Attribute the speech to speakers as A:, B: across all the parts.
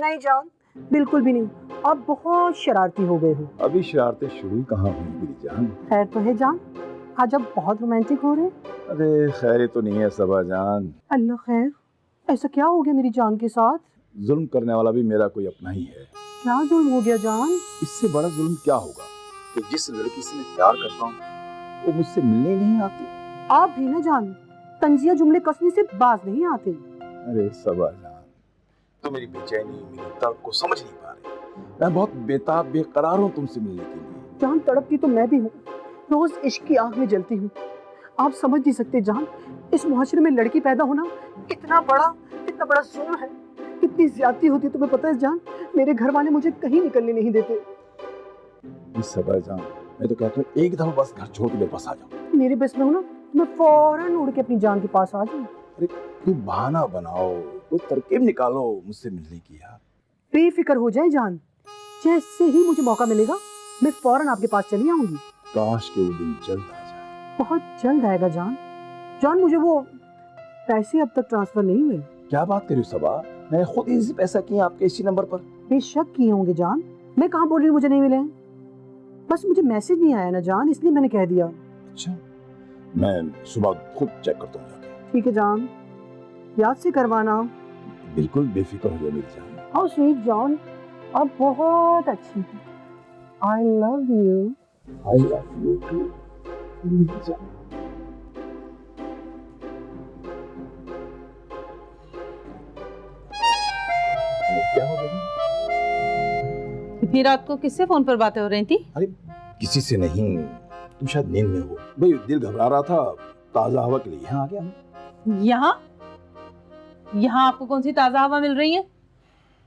A: नहीं जान, बिल्कुल भी नहीं। आप बहुत शरारती हो गए हो।
B: अभी शरारतें शुरू कहाँ हुई मेरी जान।
A: खैर तो है जान, आज आप बहुत रोमांटिक हो रहे हैं।
B: अरे खैर तो नहीं है सबा जान।
A: अल्लाह खैर, ऐसा क्या हो गया मेरी जान के साथ?
B: जुल्म करने वाला भी मेरा कोई अपना ही है।
A: क्या जुल्म हो गया जान?
B: इससे बड़ा जुल्म क्या होगा कि जिस लड़की से मैं प्यार करता हूँ वो मुझसे मिलने नहीं आती।
A: आप भी ना जान, तंजिया जुमले कसने से बाज नहीं आते।
B: अरे सबा जान, तो मेरी बेचैनी, मेरी तड़प को समझ नहीं पा रही। मैं बहुत बेताब बेकरार हूँ तुमसे मिलने के लिए।
A: जान तड़पती तो मैं भी हूँ, रोज इश्क की आग में जलती हूँ। आप समझ नहीं सकते जान, इस मुआशरे में लड़की पैदा होना इतना बड़ा जुल्म है। कितनी ज्यादती होती है तुम्हें पता है जान? मेरे घर वाले मुझे कहीं निकलने नहीं देते।
B: सबा जान, मैं तो कहता हूँ एक दफा बस घर छोड़ के मेरे पास आ जाओ।
A: मेरे बस में हो ना, मैं फौरन उड़ के अपनी जान के पास आ जाऊँ।
B: अरे कोई बहाना बनाओ, कोई तरकीब निकालो मुझसे मिलने की यार।
A: बेफिक्र हो जाए जान, जैसे ही मुझे मौका मिलेगा मैं फौरन आपके पास चली आऊंगी।
B: काश के वो दिन जल्द आ जाए।
A: बहुत जल्द आएगा जान। जान मुझे वो पैसे अब तक ट्रांसफर नहीं हुए।
B: क्या बात कर रही हो सबा? मैंने खुद इसी पैसा किए आपके इसी नंबर पर।
A: बेशक किए होंगे जान, मैं कहाँ बोल रही हूँ मुझे नहीं मिले हैं। बस मुझे मैसेज नहीं आया ना जान, इसलिए मैंने कह दिया।
B: अच्छा, मैं सुबह खुद चेक करता हूँ जाके।
A: ठीक है जान, याद से करवाना।
B: बिल्कुल बेफिक्र हो जाओ मेरी जान।
A: हाउ स्वीट जान, आप बहुत अच्छी हैं। I love you.
B: I love you too मेरी जान। क्या हो गया?
C: इतनी रात को किससे फोन पर बातें हो रही थी?
B: अरे किसी से नहीं, तुम शायद नींद में हो। भाई दिल घबरा रहा था, ताजा हवा के लिए यहाँ आ गया मैं।
C: यहाँ आपको कौन सी ताजा हवा मिल रही है?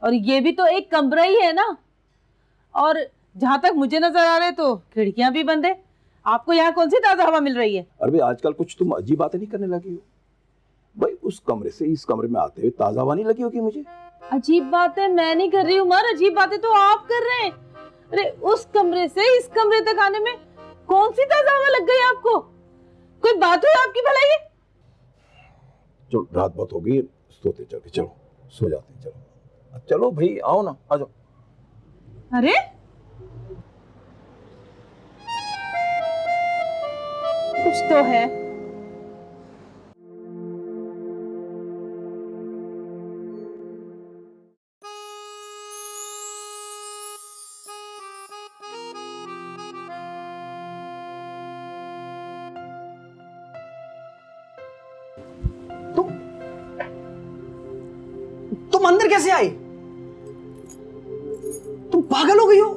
C: और ये भी तो एक कमरा ही है ना, और जहाँ तक मुझे नजर आ रहा है तो खिड़कियां भी बंद है। आपको यहाँ कौन सी ताजा हवा मिल रही है?
B: अरे भाई आजकल कुछ तुम अजीब बातें नहीं करने लगी हो। भाई उस कमरे से इस कमरे में आते हुए ताजा हवा नहीं लगी होगी मुझे?
C: अजीब बातें मैं नहीं कर रही हूँ मर, अजीब बातें तो आप कर रहे हैं। अरे उस कमरे से इस कमरे तक आने में कौन सी ताजा हवा लग गई आपको? कोई बात हुई आपकी भलाई?
B: चलो रात बहुत हो गई, सोते चलते, चलो सो जाते हैं। चलो चलो भाई आओ ना, आ जाओ।
C: अरे कुछ तो है।
D: तुम अंदर कैसे आई? तुम पागल हो गई हो?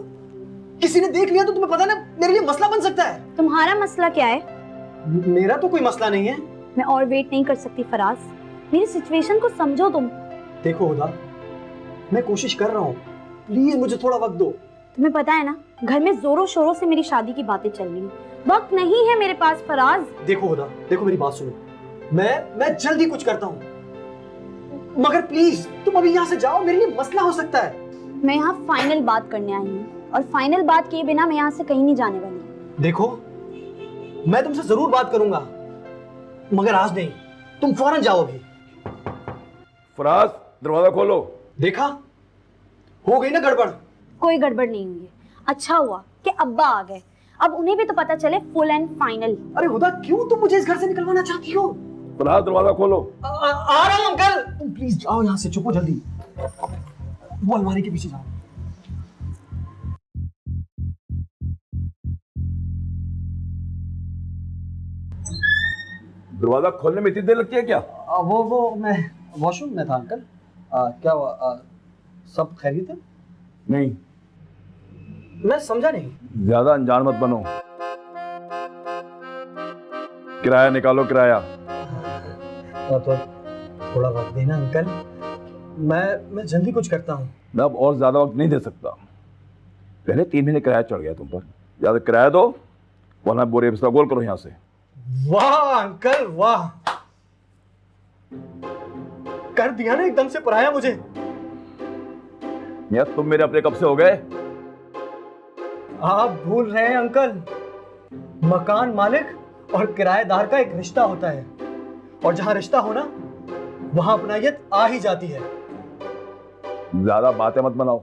D: किसी ने देख लिया तो तुम्हें पता ना मेरे लिए मसला बन सकता है।
E: तुम्हारा मसला क्या है?
D: मेरा तो कोई मसला नहीं है।
E: मैं और वेट नहीं कर सकती फराज, मेरी सिचुएशन को समझो तुम।
D: देखो हुदा, मैं कोशिश कर रहा हूँ, प्लीज मुझे थोड़ा वक्त दो।
E: तुम्हें पता है ना, घर में जोरों शोरों से मेरी शादी की बातें चल रही हैं। वक्त नहीं है मेरे पास फराज।
D: देखो हुदा, देखो मेरी बात सुनो, मैं जल्दी कुछ करता हूँ, मगर प्लीज तुम अभी यहाँ से जाओ, मेरे लिए मसला हो सकता है।
E: मैं यहाँ फाइनल बात करने आई हूँ, और फाइनल बात किए बिना मैं यहाँ से कहीं नहीं जाने वाली।
D: देखो मैं तुमसे जरूर बात करूंगा, मगर आज नहीं। तुम फौरन जाओ अभी।
B: फराज दरवाजा खोलो।
D: देखा, हो गई ना गड़बड़।
E: कोई गड़बड़ नहीं हुई है। अच्छा हुआ कि अब्बा आ गए, अब उन्हें भी तो पता चले फुल एंड फाइनल।
D: अरे हुदा, क्यों तुम मुझे इस घर से निकलवाना चाहती हो?
B: फराज दरवाजा खोलो।
D: आ रहा हूं अंकल। तुम प्लीज जाओ यहाँ से, चुपो जल्दी। वो अलमारी के पीछे जाओ।
B: दरवाजा खोलने में इतनी देर लगती है क्या?
D: वो मैं वॉशरूम में था अंकल। क्या हुआ? सब खैरियत है?
B: नहीं।
D: मैं समझा नहीं।
B: ज्यादा अनजान मत बनो। किराया निकालो, किराया।
D: तो थोड़ा वक्त देना अंकल, मैं जल्दी कुछ करता हूँ।
B: मैं अब और ज्यादा वक्त नहीं दे सकता। पहले 3 महीने किराया चढ़ गया तुम पर। ज्यादा किराया दो वरना बोरे बिस्तर गोल करो यहाँ से।
D: वाह अंकल वाह, कर दिया ना एकदम से पराया मुझे।
B: यार तुम मेरे अपने कब से हो गए?
D: आप भूल रहे हैं अंकल, मकान मालिक और किराएदार का एक रिश्ता होता है, और जहां रिश्ता हो ना वहां अपनायत आ ही जाती है।
B: ज्यादा बातें मत बनाओ,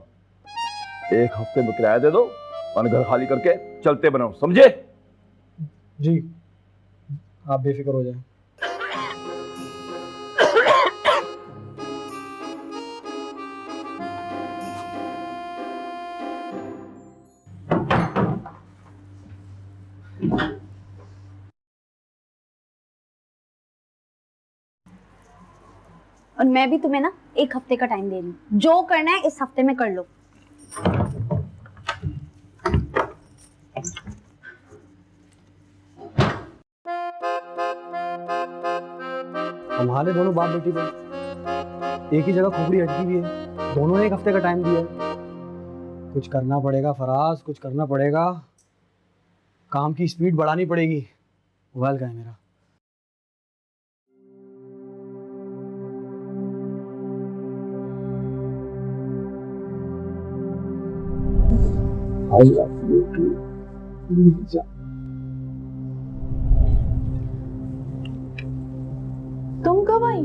B: 1 हफ्ते में किराया दे दो और घर खाली करके चलते बनाओ, समझे?
D: जी, आप बेफिक्र हो जाएं।
E: और मैं भी तुम्हें ना 1 हफ्ते का टाइम दे रही हूँ, जो करना है इस हफ्ते में कर लो।
D: हमारे दोनों बाप बेटी भाई एक ही जगह खोपड़ी अटकी हुई है, दोनों ने 1 हफ्ते का टाइम दिया है। कुछ करना पड़ेगा फराज, कुछ करना पड़ेगा। काम की स्पीड बढ़ानी पड़ेगी। मोबाइल का है मेरा।
B: I love you too, Lisa.
C: तुम कब आई?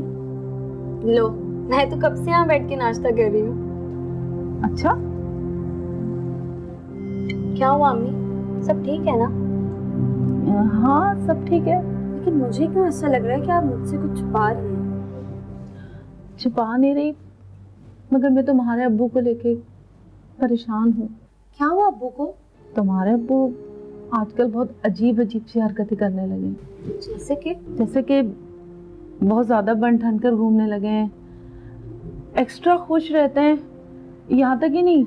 E: लो, मैं तो कब से यहाँ बैठ के नाश्ता कर रही हूँ।
C: अच्छा,
E: क्या हुआ अम्मी, सब ठीक है ना?
C: हाँ सब ठीक है।
E: लेकिन मुझे क्यों ऐसा लग रहा है कि आप मुझसे कुछ छुपा रही हैं?
C: छुपा नहीं रही, मगर मैं तुम्हारे अब्बू को लेके परेशान हूँ।
E: क्या हुआ अब्बू को?
C: तुम्हारे अब्बू आजकल बहुत अजीब अजीब सी हरकतें करने लगे। जैसे कि बहुत ज्यादा बन ठन कर घूमने लगे हैं, एक्स्ट्रा खुश रहते हैं, यहाँ तक ही नहीं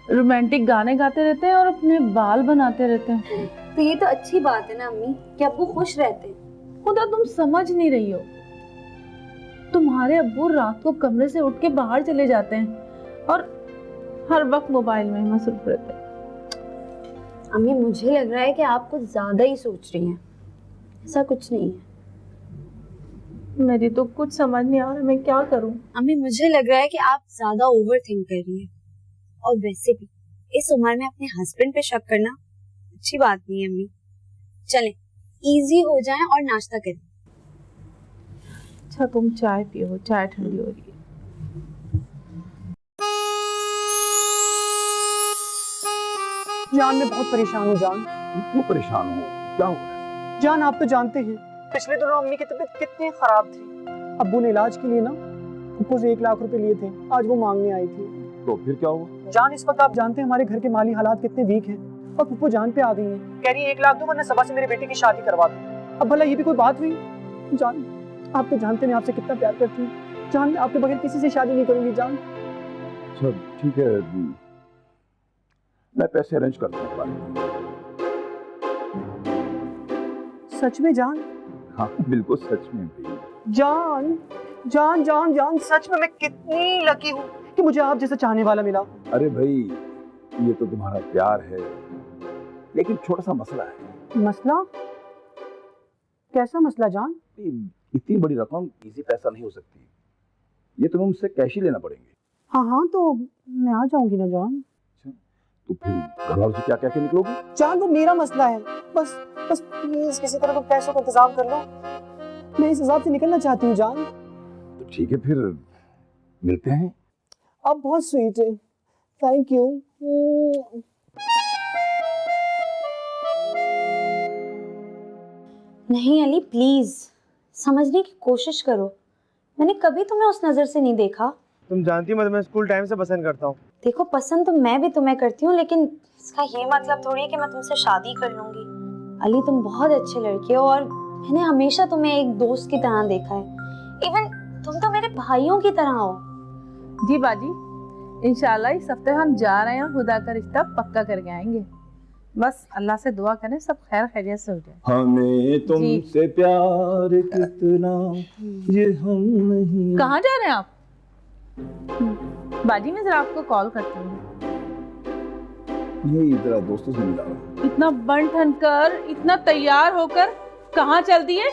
C: रोमांटिक गाने गाते रहते हैं और अपने बाल बनाते रहते हैं।
E: तो ये तो अच्छी बात है ना अम्मी कि अब्बू खुश रहते हैं।
C: खुदा तुम समझ नहीं रही हो, तुम्हारे अब्बू रात को कमरे से उठ के बाहर चले जाते हैं और हर वक्त मोबाइल में मसरूफ रहते हैं।
E: अम्मी मुझे लग रहा है कि आप कुछ ज्यादा ही सोच रही हैं, ऐसा कुछ नहीं है।
C: मेरी तो कुछ समझ नहीं आ रहा, मैं क्या करूं?
E: अम्मी मुझे लग रहा है कि आप ज्यादा ओवर थिंक कर रही हैं, और वैसे भी इस उम्र में अपने हस्बैंड पे शक करना अच्छी बात नहीं है अम्मी। चलें इजी हो जाएं और नाश्ता करें।
C: अच्छा तुम चाय पियो, चाय ठंडी हो रही है।
A: जान मैं बहुत परेशान हूँ जान।
B: तुम क्यों परेशान हो? क्या हुआ?
A: जान आप तो जानते हैं पिछले दिनों अम्मी की तबीयत कितनी खराब थी। अब्बू ने इलाज के लिए ना फुप्पो से 1 लाख रुपए लिए थे, आज वो मांगने आई थी।
B: तो फिर क्या हुआ?
A: जान इस वक्त आप जानते हैं हमारे घर के माली हालात कितने वीक हैं और फुप्पो जान पे आ गई है, कह रही है 1 लाख दो वरना सबा से मेरे बेटे की शादी करवा दो। अब भला ये भी कोई बात हुई? जान आप तो जानते हैं आपसे कितना प्यार करती हूँ जान, मैं आपके बगैर किसी से शादी नहीं करूंगी जान।
B: अच्छा ठीक है, मैं पैसे अरेंज करता हूँ।
A: सच में जान?
B: हाँ बिल्कुल सच में भाई।
A: जान जान जान जान सच में मैं कितनी लकी हूँ कि मुझे आप जैसा चाहने वाला मिला।
B: अरे भाई ये तो तुम्हारा प्यार है, लेकिन छोटा सा मसला है।
A: मसला? कैसा मसला जान?
B: इतनी बड़ी रकम इजी पैसा नहीं हो सकती, ये तुम्हें मुझसे कैश ही लेना पड़ेंगे।
A: हाँ हाँ तो मैं आ जाऊंगी ना जान।
B: तो फिर घर वालों से क्या क्या निकलोगी?
A: जान वो मेरा मसला है, बस बस प्लीज किसी तरह तुम पैसों का इंतजाम कर लो, मैं इस हिसाब से निकलना चाहती हूँ जान।
B: तो ठीक है फिर मिलते हैं।
A: आप बहुत स्वीट है, थैंक यू।
E: नहीं अली प्लीज समझने की कोशिश करो, मैंने कभी तुम्हें उस नजर से नहीं देखा।
F: तुम जानती हो मैं तुम्हें स्कूल टाइम से पसंद करता हूँ।
E: देखो पसंद तो मैं भी तुम्हें करती हूँ, लेकिन इसका ये मतलब थोड़ी है कि मैं तुमसे शादी कर लूंगी। अली तुम बहुत अच्छे लड़के हो और मैंने हमेशा तुम्हें एक दोस्त की तरह देखा है, इवन तुम तो मेरे भाइयों की तरह हो।
C: जी बाजी, इंशाल्लाह इस हफ्ते हम जा रहे हैं, खुदा का रिश्ता पक्का करके आएंगे। बस अल्लाह से दुआ करें सब खैर खैरियत से हो जाए।
B: हमें तुमसे प्यार कितना ये हम नहीं।
C: कहाँ जा रहे हैं आप? बाजी मैं जरा आपको कॉल करती हूँ।
B: यही जरा दोस्तों से मिला रहा हूँ।
C: इतना बन ठन कर, इतना तैयार होकर कहाँ चल दिए?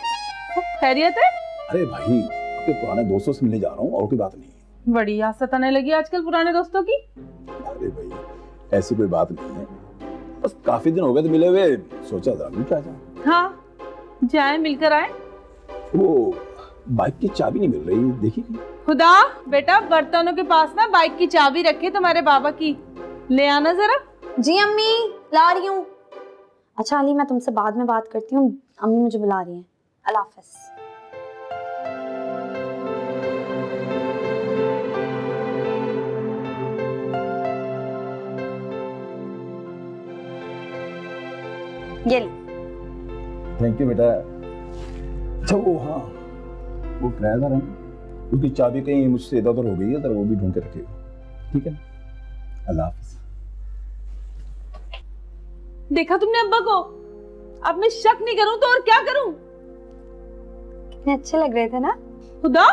C: खैरियत है?
B: अरे भाई अपने पुराने दोस्तों से मिलने जा रहा हूँ, और कोई बात नहीं है।
C: बड़ी याद सताने लगी आजकल पुराने दोस्तों की।
B: अरे भाई ऐसी कोई बात नहीं है, बस काफी दिन हो गए थे मिले हुए, सोचा जरा मिल के आ जाऊं।
C: हाँ जाए मिलकर आए।
B: वो बाइक की चाबी नहीं मिल रही, देखिए।
C: खुदा बेटा, बर्तनों के पास ना बाइक की चाबी रखी तुम्हारे बाबा की, ले आना जरा।
E: जी अम्मी, ला रही हूँ। अच्छा अली, मैं तुमसे बाद में बात करती हूँ, अम्मी मुझे बुला रही हैं। अल्लाह हाफ़िज़। ये लो।
B: थैंक यू बेटा। अच्छा वो, हाँ, वो किराएदार है ना, उसकी चाबी कहीं मुझसे इधर उधर हो गई है, तो वो भी ढूंढ के रखेगा, ठीक है ना? अल्लाह हाफ़िज़।
C: देखा तुमने अब्बा को? अब मैं शक नहीं करूं तो और क्या करूं?
E: कितने अच्छे लग रहे थे ना?
C: खुदा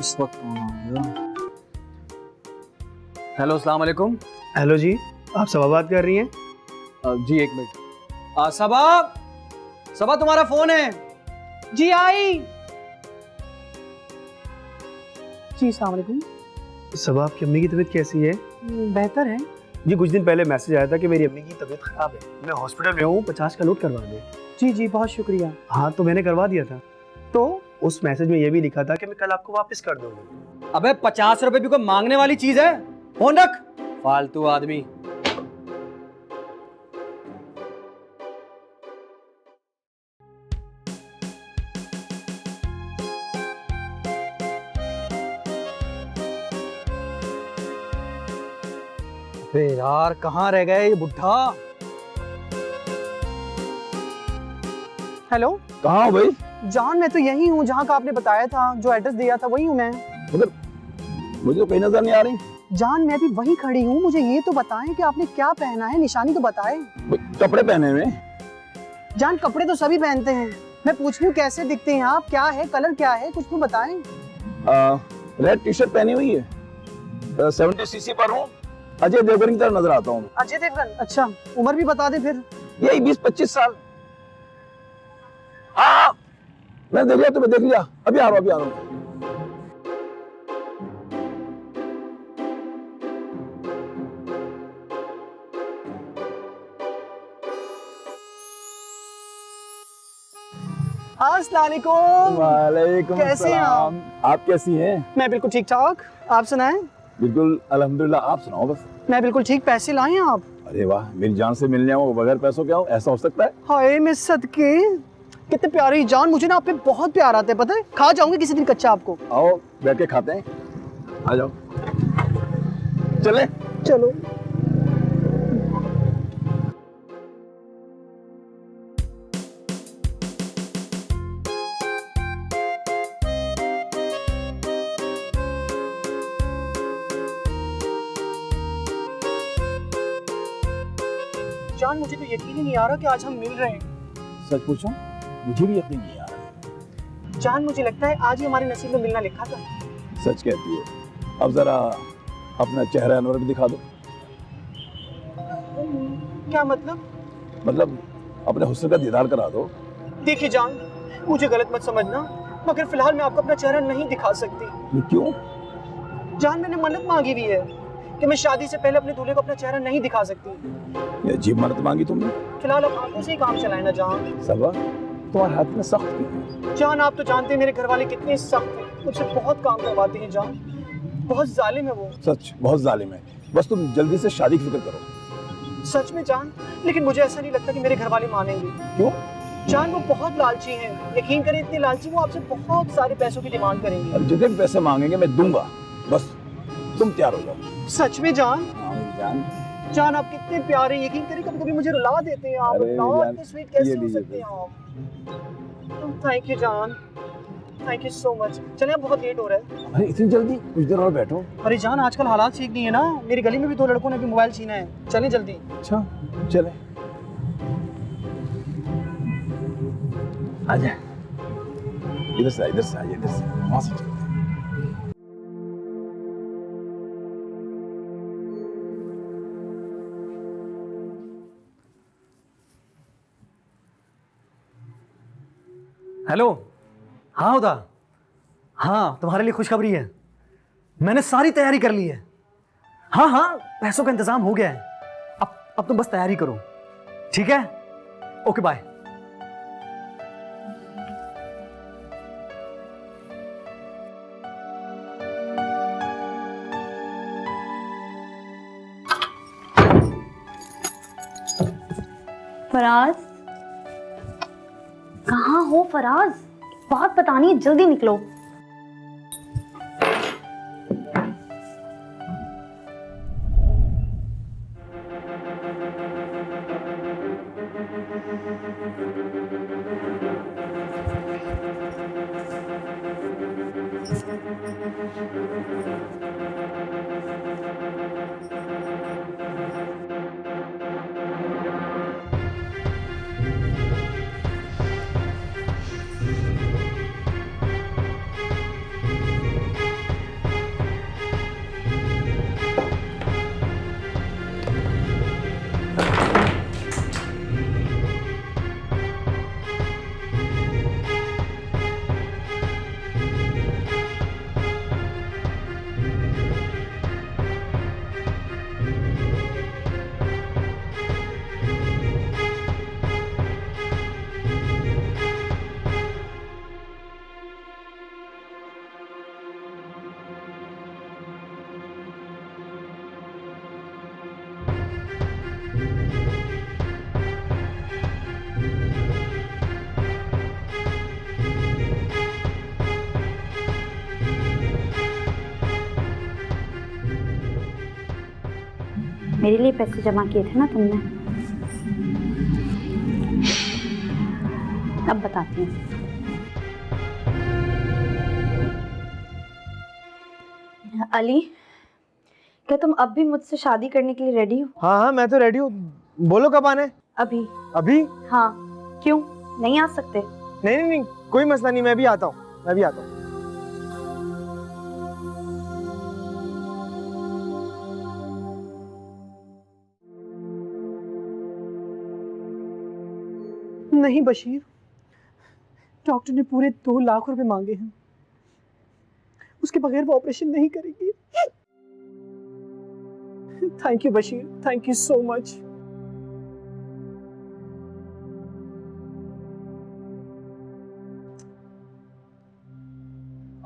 D: इस वक्त कौन आ गया? हेलो, अस्सलाम वालेकुम।
F: हेलो जी, आप सबा बात कर रही हैं?
D: जी एक मिनट। सबा, सबा तुम्हारा फोन है।
A: जी आई। जी अस्सलाम वालेकुम।
F: सबा, आपकी अम्मी की तबीयत कैसी है?
A: बेहतर है।
F: जी कुछ दिन पहले मैसेज आया था कि मेरी अम्मी की तबीयत खराब है, मैं हॉस्पिटल में हूँ, 50 का नोट करवा दें।
A: जी जी बहुत शुक्रिया।
F: हाँ तो मैंने करवा दिया था, तो उस मैसेज में ये भी लिखा था कि मैं कल आपको वापस कर दूंगी।
D: अबे 50 रुपए भी कोई मांगने वाली चीज है? फोन रख, फालतू आदमी। अबे यार, कहाँ रह गए ये बुढ़ा?
A: हेलो
B: कहाँ हो भाई?
A: जान, मैं तो यही हूँ जहाँ का आपने बताया था, जो एड्रेस दिया था वही हूँ मैं।
B: मगर मुझे तो कहीं नजर नहीं आ रही।
A: जान मैं भी वहीं खड़ी हूँ, मुझे ये तो बताएं कि आपने क्या पहना है, निशानी तो बताएं।
B: कपड़े पहने हुए?
A: जान कपड़े तो सभी पहनते हैं, मैं पूछ रही हूँ कैसे दिखते हैं आप, क्या है कलर, क्या है कुछ तो बताएं।
B: रेड टी शर्ट पहनी हुई है, 70 सीसी पर हूँ, अजय देवगन की तरह नजर आता हूँ।
A: अजय देवगन? अच्छा उम्र भी बता दे फिर।
B: यही 20-25 साल। हाँ मैं देख लिया, तुम्हें देख लिया, अभी आ रहा हूँ, अभी आ रहा हूँ।
A: अस्सलाम वालेकुम।
B: वालेकुम
A: कैसे हैं
B: सलाम। आप कैसी हैं?
A: मैं बिल्कुल ठीक ठाक, आप सुनाएं।
B: बिल्कुल अल्हम्दुलिल्लाह, आप सुनाओ बस।
A: मैं बिल्कुल ठीक। पैसे लाए हैं आप?
B: अरे वाह, मेरी जान से मिलने आओ बगैर पैसों के आओ, ऐसा हो सकता है?
A: हाय मैं सदके, कितने प्यारी जान, मुझे ना आप पे बहुत प्यार आता है, पता है, खा जाऊंगी किसी दिन कच्चा आपको।
B: आओ बैठ के खाते हैं, आ जाओ, चले।
A: चलो। जान मुझे तो यकीन ही नहीं आ रहा कि आज हम मिल रहे हैं।
B: सच पूछो, मुझे भी यकीन नहीं आ रहा।
A: जान मुझे लगता है आज ही हमारे नसीब में मिलना लिखा था।
B: सच कहती है। अब जरा अपना चेहरा अनवर भी दिखा दो।
A: क्या मतलब?
B: मतलब अपने हुस्न का दीदार करा दो।
A: देखिए जान, मुझे गलत मत समझना, मगर फिलहाल मैं आपको अपना चेहरा नहीं दिखा सकती।
B: ये क्यों?
A: जान मैंने मन्नत मांगी हुई है कि मैं शादी से पहले अपने दूल्हे को अपना चेहरा नहीं दिखा सकती।
B: ये अजीब मन्नत मांगी तुमने।
A: फिलहाल अब आंखों से ही काम चलाए ना जान।
B: सबा, तुम्हारे हाथ में सख्त क्यों है?
A: जान आप तो जानते हैं मेरे घर वाले कितने सख्त हैं, मुझसे बहुत काम करवाते हैं जान, बहुत जालिम है वो।
B: सच बहुत जालिम है। बस तुम जल्दी से शादी की फिक्र करो।
A: सच में जान, लेकिन मुझे ऐसा नहीं लगता कि मेरे घर वाले मानेंगे।
B: क्यों?
A: जान वो बहुत लालची हैं, यकीन करें इतने लालची, वो आपसे बहुत सारे पैसों की डिमांड करेंगे।
B: अब जितने भी पैसे मांगेंगे मैं दूंगा, बस तुम तैयार हो जाओ।
A: सच में जान?
B: हाँ मेरी जान।
A: जान आप कितने प्यारे, यकीन करें कभी कभी मुझे रुला देते हैं आप।
B: अरे
A: इतना
B: जान,
A: इतने स्वीट कैसे
B: ये
A: हो
B: लीजिए
A: सकते हैं आप? थैंक यू जान, थैंक यू सो मच। चले अब बहुत लेट हो रहा है।
B: अरे इतनी जल्दी? कुछ देर और बैठो।
A: अरे जान आजकल हालात ठीक नहीं है ना, मेरी गली में भी 2 लड़कों ने भी मोबाइल छीना है, चलें जल्दी।
B: अच्छा चले, आजा, इधर से इधर से आइए, इधर से, वहां से चलते हैं।
D: हेलो। हाँ उदा, हाँ तुम्हारे लिए खुशखबरी है, मैंने सारी तैयारी कर ली है। हाँ हाँ, पैसों का इंतजाम हो गया है। अब तुम बस तैयारी करो, ठीक है? Okay bye.
E: फराज, कहाँ हो फराज? बात बतानी है, जल्दी निकलो। मेरे लिए पैसे जमा किए थे ना तुमने, अब बताती हूँ। अली, क्या तुम अब भी मुझसे शादी करने के लिए रेडी हो?
F: हाँ हाँ, मैं तो रेडी हूँ। बोलो कब आना है?
E: अभी।
F: अभी?
E: हाँ, क्यों नहीं आ सकते?
F: नहीं नहीं नहीं, कोई मसला नहीं, मैं भी आता हूँ, मैं भी आता हूँ।
A: नहीं बशीर, डॉक्टर ने पूरे 2 लाख रुपए मांगे हैं, उसके बगैर वो ऑपरेशन नहीं करेगी। Thank you Bashir, thank you so much.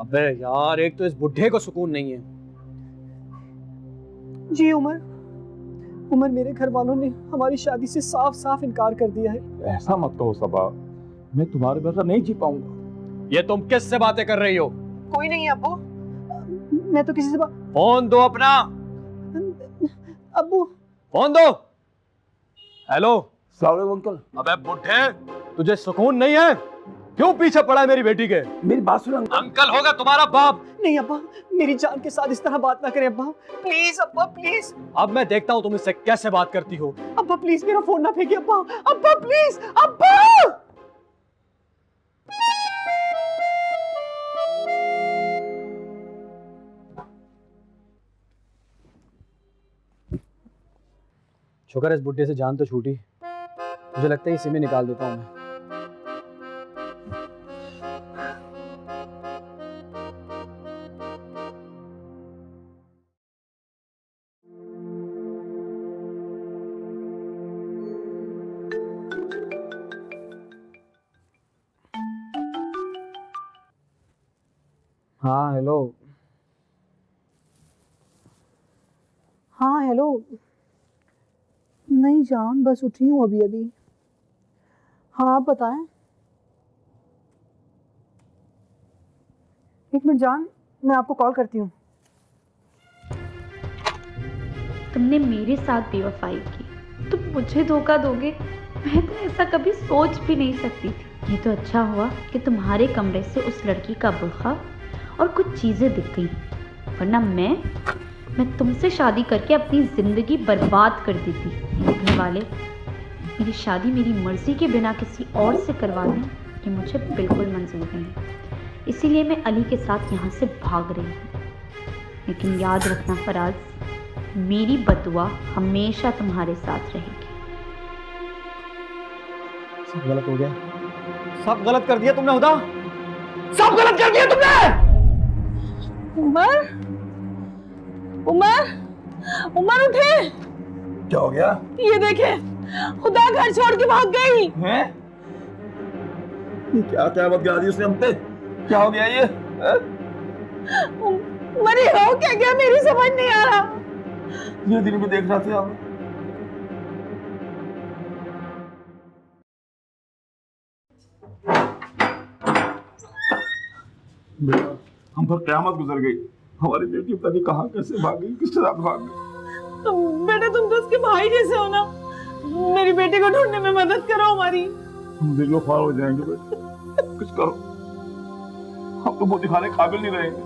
D: अबे यार, एक तो इस बुढ़े को सुकून नहीं है।
A: जी उमर, मेरे घर वालों ने हमारी शादी से साफ साफ इनकार कर दिया है।
B: ऐसा मत कहो सबा, मैं तुम्हारे बगैर नहीं जी पाऊंगा।
D: ये तुम किससे बातें कर रही हो?
A: कोई नहीं अब्बू, मैं तो किसी से
D: फोन दो अपना।
A: अब्बू,
D: फोन दो। हेलो।
B: अस्सलाम वालेकुम अंकल।
D: अबे बुढ़े, तुझे सुकून नहीं है? क्यों पीछे पड़ा है मेरी बेटी के?
B: मेरी बात सुनो
D: अंकल होगा तुम्हारा बाप।
A: नहीं अब्बा, मेरी जान के साथ इस तरह बात ना करें अब्बा, प्लीज अब्बा प्लीज।
D: अब मैं देखता हूँ तुम इससे कैसे बात करती हो।
A: अब्बा प्लीज मेरा फोन ना फेंकिए अब्बा, अब्बा प्लीज अब्बा।
D: शुक्र है इस बुढ़े से जान तो छूटी, मुझे लगता है इसी में निकाल देता हूँ मैं। हाँ हेलो।
A: हाँ हेलो। नहीं जान, बस उठी हूँ अभी अभी। हाँ आप बताएं। एक मिनट जान, मैं आपको कॉल करती हूँ।
E: तुमने मेरे साथ बेवफाई की, तुम मुझे धोखा दोगे? मैं तो ऐसा कभी सोच भी नहीं सकती थी। ये तो अच्छा हुआ कि तुम्हारे कमरे से उस लड़की का बुर्खा और कुछ चीजें दिख गई, वरना मैं तुमसे शादी करके अपनी जिंदगी बर्बाद कर देती। मेरे घर वाले मेरी शादी मेरी मर्जी के बिना किसी और से करवा दें, ये मुझे बिल्कुल मंजूर नहीं। इसीलिए मैं अली के साथ यहाँ से भाग रही हूँ। लेकिन याद रखना फराज, मेरी बदुआ हमेशा तुम्हारे साथ रहेगी।
D: सब गलत हो गया। सब गलत कर दिया तुमने हुदा, सब गलत कर दिया तुमने।
C: उमर, उमर, उमर उठे।
B: क्या हो गया?
C: ये देखे, खुदा घर छोड़ के भाग गई।
B: हैं? ये क्या क्या बात गिरा दी उसने हम पे? क्या हो गया ये?
C: उमर ये हो क्या गया, मेरी समझ नहीं आ रहा।
B: ये दिन भी देख रहा था आप। बेटा, हम पर क़यामत गुजर गई। हमारी बेटी पता नहीं कहाँ कैसे भाग गई, किसके साथ भाग गई।
C: बेटा तुम तो उसके भाई जैसे हो ना, मेरी बेटी को ढूंढने में मदद करो हमारी।
B: हम दिलो ख्वार हो जाएंगे बेटा, कुछ करो। हम तो वो दिखाने काबिल नहीं रहेंगे।